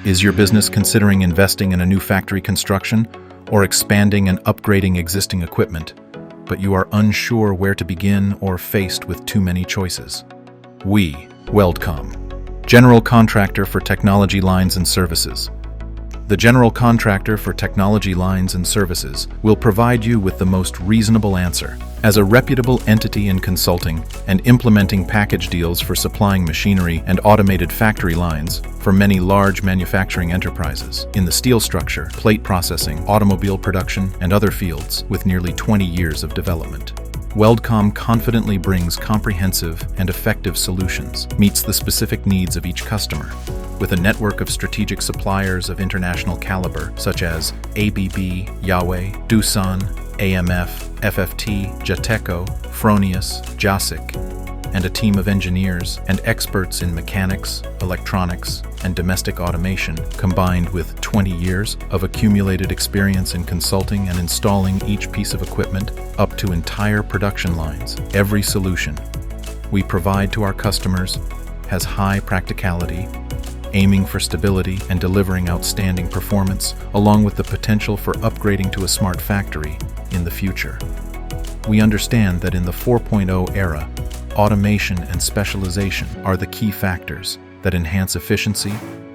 Is your business considering investing in a new factory construction or expanding and upgrading existing equipment, but you are unsure where to begin or faced with too many choices? We, Weldcom, General Contractor for Technology Lines and Services. The General Contractor for Technology Lines and Services will provide you with the most reasonable answer. As a reputable entity in consulting and implementing package deals for supplying machinery and automated factory lines for many large manufacturing enterprises in the steel structure, plate processing, automobile production, and other fields with nearly 20 years of development, Weldcom confidently brings comprehensive and effective solutions, meets the specific needs of each customer, with a network of strategic suppliers of international caliber such as ABB, Yahweh, Doosan, AMF, FFT, Jateco, Fronius, Jasic, and a team of engineers and experts in mechanics, electronics, and domestic automation, combined with 20 years of accumulated experience in consulting and installing each piece of equipment up to entire production lines. Every solution we provide to our customers has high practicality, aiming for stability and delivering outstanding performance, along with the potential for upgrading to a smart factory in the future. We understand that in the 4.0 era, automation and specialization are the key factors that enhance efficiency,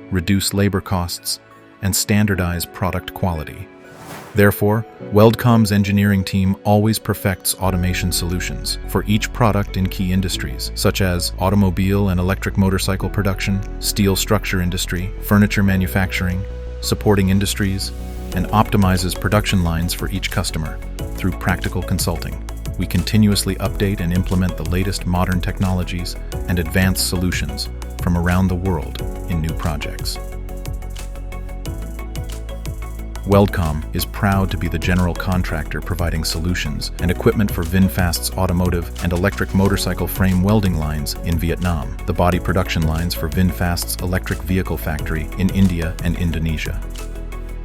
reduce labor costs, and standardize product quality. Therefore, Weldcom's engineering team always perfects automation solutions for each product in key industries, such as automobile and electric motorcycle production, steel structure industry, furniture manufacturing, supporting industries, and optimizes production lines for each customer through practical consulting. We continuously update and implement the latest modern technologies and advanced solutions from around the world in new projects. Weldcom is proud to be the general contractor providing solutions and equipment for VinFast's automotive and electric motorcycle frame welding lines in Vietnam, the body production lines for VinFast's electric vehicle factory in India and Indonesia.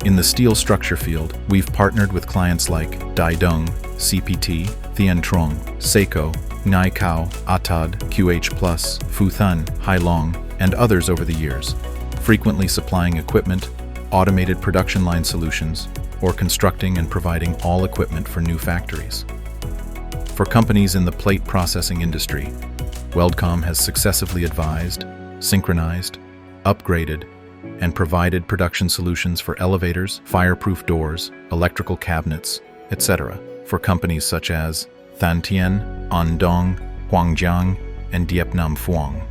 In the steel structure field, we've partnered with clients like Dai Dong, CPT, Thien Trong, Seiko, Nai Cao, Atad, QH+, Futhan, Hailong, and others over the years, frequently supplying equipment, automated production line solutions, or constructing and providing all equipment for new factories. For companies in the plate processing industry, Weldcom has successively advised, synchronized, upgraded, and provided production solutions for elevators, fireproof doors, electrical cabinets, etc. for companies such as Than Tien, Andong, Huangjiang, and Diep Nam Phuong.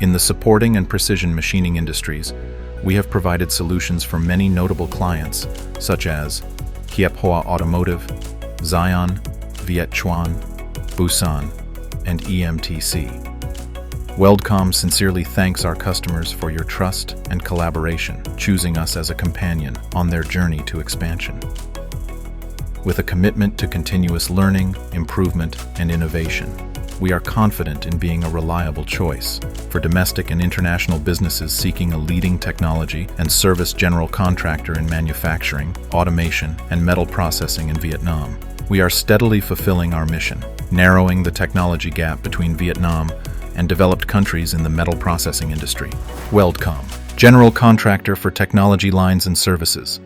In the supporting and precision machining industries, we have provided solutions for many notable clients such as Hiep Hoa Automotive, Zion, Viet Chuan, Busan, and EMTC. Weldcom sincerely thanks our customers for your trust and collaboration, choosing us as a companion on their journey to expansion. With a commitment to continuous learning, improvement, and innovation, we are confident in being a reliable choice for domestic and international businesses seeking a leading technology and service general contractor in manufacturing, automation, and metal processing in Vietnam. We are steadily fulfilling our mission, narrowing the technology gap between Vietnam and developed countries in the metal processing industry. Weldcom, General Contractor for Technology Lines and Services.